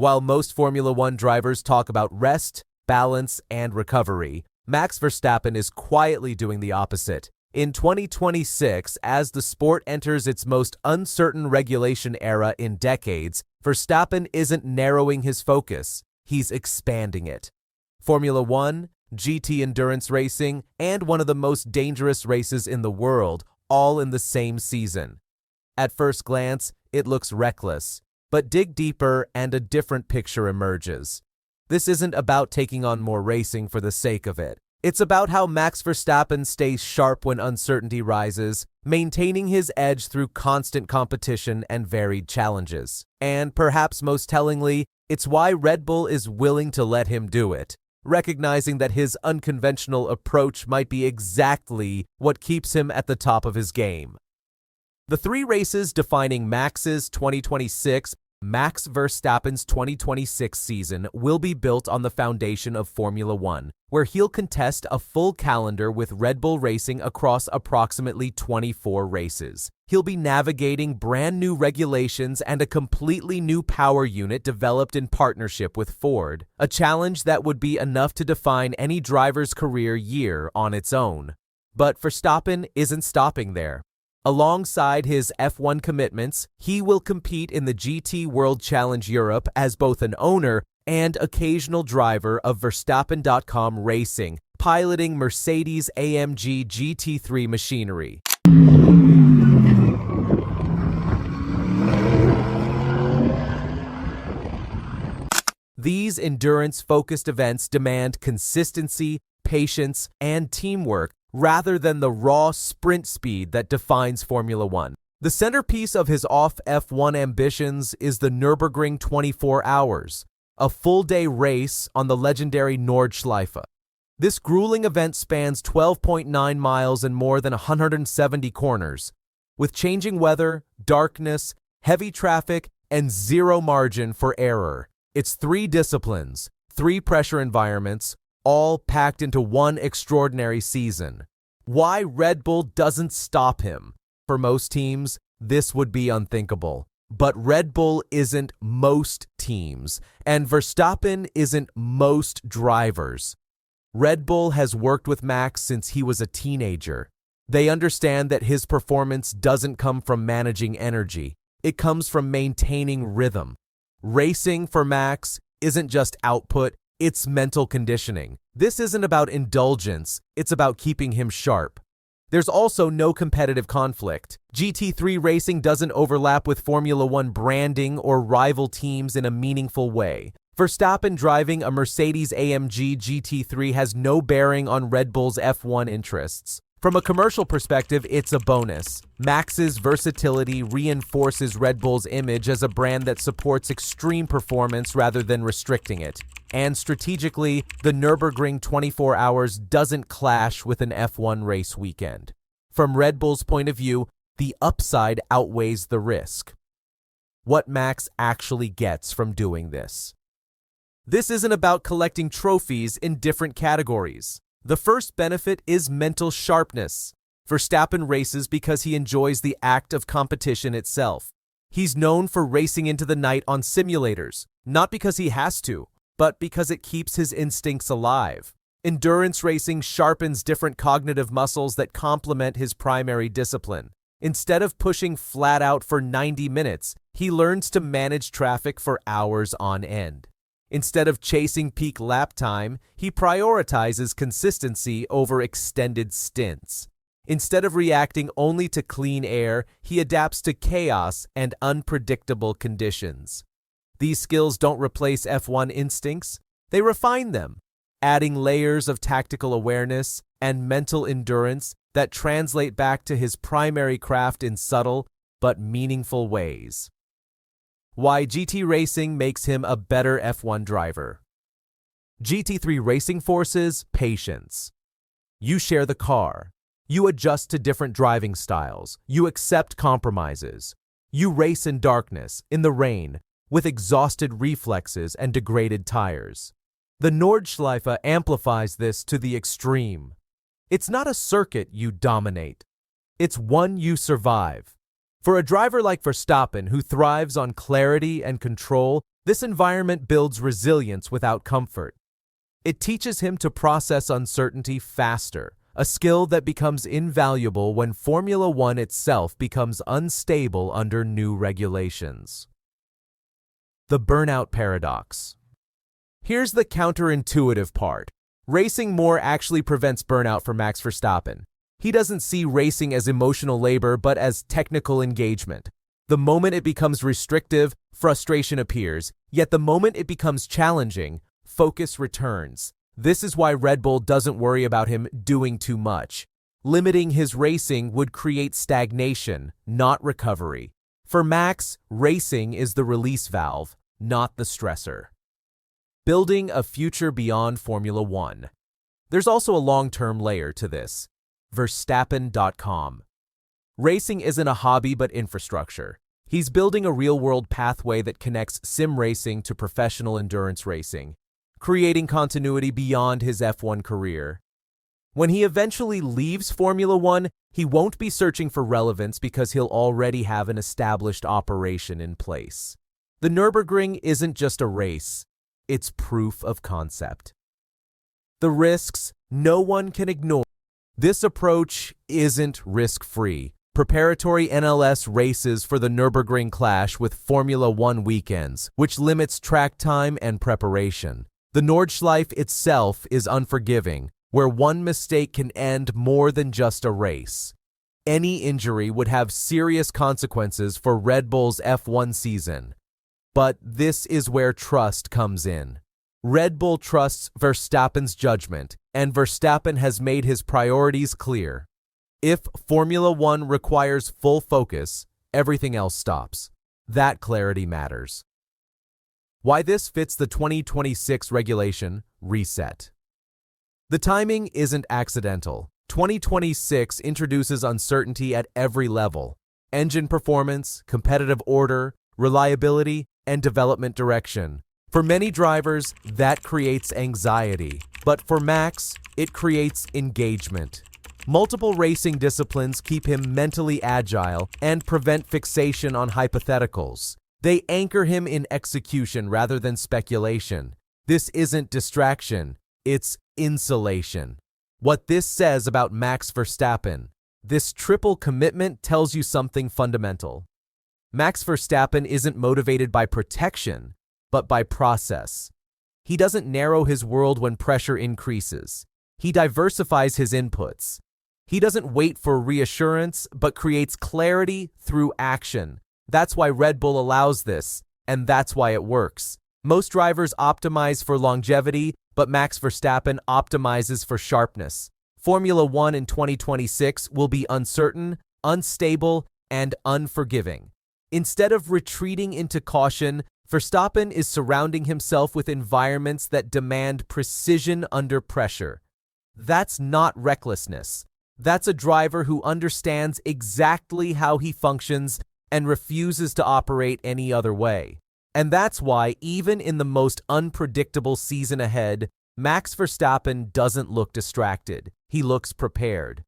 While most Formula One drivers talk about rest, balance, and recovery, Max Verstappen is quietly doing the opposite. In 2026, as the sport enters its most uncertain regulation era in decades, Verstappen isn't narrowing his focus, he's expanding it. Formula One, GT endurance racing, and one of the most dangerous races in the world, all in the same season. At first glance, it looks reckless, but dig deeper and a different picture emerges. This isn't about taking on more racing for the sake of it. It's about how Max Verstappen stays sharp when uncertainty rises, maintaining his edge through constant competition and varied challenges. And perhaps most tellingly, it's why Red Bull is willing to let him do it, recognizing that his unconventional approach might be exactly what keeps him at the top of his game. The three races defining Max's 2026, Max Verstappen's 2026 season will be built on the foundation of Formula One, where he'll contest a full calendar with Red Bull Racing across approximately 24 races. He'll be navigating brand new regulations and a completely new power unit developed in partnership with Ford, a challenge that would be enough to define any driver's career year on its own. But Verstappen isn't stopping there. Alongside his F1 commitments, he will compete in the GT World Challenge Europe as both an owner and occasional driver of Verstappen.com Racing, piloting Mercedes-AMG GT3 machinery. These endurance-focused events demand consistency, patience, and teamwork, rather than the raw sprint speed that defines Formula One. The centerpiece of his off F1 ambitions is the Nürburgring 24 Hours, a full-day race on the legendary Nordschleife. This grueling event spans 12.9 miles and more than 170 corners. With changing weather, darkness, heavy traffic, and zero margin for error. It's three disciplines, three pressure environments, all packed into one extraordinary season. Why Red Bull doesn't stop him? For most teams, this would be unthinkable. But Red Bull isn't most teams, and Verstappen isn't most drivers. Red Bull has worked with Max since he was a teenager. They understand that his performance doesn't come from managing energy. It comes from maintaining rhythm. Racing for Max isn't just output, it's mental conditioning. This isn't about indulgence, it's about keeping him sharp. There's also no competitive conflict. GT3 racing doesn't overlap with Formula One branding or rival teams in a meaningful way. Verstappen driving a Mercedes-AMG GT3 has no bearing on Red Bull's F1 interests. From a commercial perspective, it's a bonus. Max's versatility reinforces Red Bull's image as a brand that supports extreme performance rather than restricting it. And strategically, the Nürburgring 24 Hours doesn't clash with an F1 race weekend. From Red Bull's point of view, the upside outweighs the risk. What Max actually gets from doing this? This isn't about collecting trophies in different categories. The first benefit is mental sharpness. Verstappen races because he enjoys the act of competition itself. He's known for racing into the night on simulators, not because he has to, but because it keeps his instincts alive. Endurance racing sharpens different cognitive muscles that complement his primary discipline. Instead of pushing flat out for 90 minutes, he learns to manage traffic for hours on end. Instead of chasing peak lap time, he prioritizes consistency over extended stints. Instead of reacting only to clean air, he adapts to chaos and unpredictable conditions. These skills don't replace F1 instincts, they refine them, adding layers of tactical awareness and mental endurance that translate back to his primary craft in subtle but meaningful ways. Why GT racing makes him a better F1 driver. GT3 racing forces patience. You share the car. You adjust to different driving styles. You accept compromises. You race in darkness, in the rain, with exhausted reflexes and degraded tires. The Nordschleife amplifies this to the extreme. It's not a circuit you dominate. It's one you survive. For a driver like Verstappen, who thrives on clarity and control, This environment builds resilience without comfort. It teaches him to process uncertainty faster, a skill that becomes invaluable when Formula One itself becomes unstable under new regulations. The burnout paradox. Here's the counterintuitive part. Racing more actually prevents burnout for Max Verstappen. He doesn't see racing as emotional labor but as technical engagement. The moment it becomes restrictive, frustration appears, yet the moment it becomes challenging, focus returns. This is why Red Bull doesn't worry about him doing too much. Limiting his racing would create stagnation, not recovery. For Max, racing is the release valve, not the stressor. Building a future beyond Formula One. There's also a long-term layer to this. Verstappen.com. Racing isn't a hobby but infrastructure. He's building a real-world pathway that connects sim racing to professional endurance racing, creating continuity beyond his F1 career. When he eventually leaves Formula One, he won't be searching for relevance because he'll already have an established operation in place. The Nürburgring isn't just a race, it's proof of concept. The risks no one can ignore. This approach isn't risk-free. Preparatory NLS races for the Nürburgring clash with Formula One weekends, which limits track time and preparation. The Nordschleife itself is unforgiving, where one mistake can end more than just a race. Any injury would have serious consequences for Red Bull's F1 season. But this is where trust comes in. Red Bull trusts Verstappen's judgment, and Verstappen has made his priorities clear. If Formula One requires full focus, everything else stops. That clarity matters. Why this fits the 2026 regulation, reset. The timing isn't accidental. 2026 introduces uncertainty at every level: engine performance, competitive order, reliability, and development direction. For many drivers, that creates anxiety, but for Max, it creates engagement. Multiple racing disciplines keep him mentally agile and prevent fixation on hypotheticals. They anchor him in execution rather than speculation. This isn't distraction, it's insulation. What this says about Max Verstappen: this triple commitment tells you something fundamental. Max Verstappen isn't motivated by protection, but by process. He doesn't narrow his world when pressure increases. He diversifies his inputs. He doesn't wait for reassurance, but creates clarity through action. That's why Red Bull allows this, and that's why it works. Most drivers optimize for longevity, but Max Verstappen optimizes for sharpness. Formula One in 2026 will be uncertain, unstable, and unforgiving. Instead of retreating into caution, Verstappen is surrounding himself with environments that demand precision under pressure. That's not recklessness. That's a driver who understands exactly how he functions and refuses to operate any other way. And that's why, even in the most unpredictable season ahead, Max Verstappen doesn't look distracted. He looks prepared.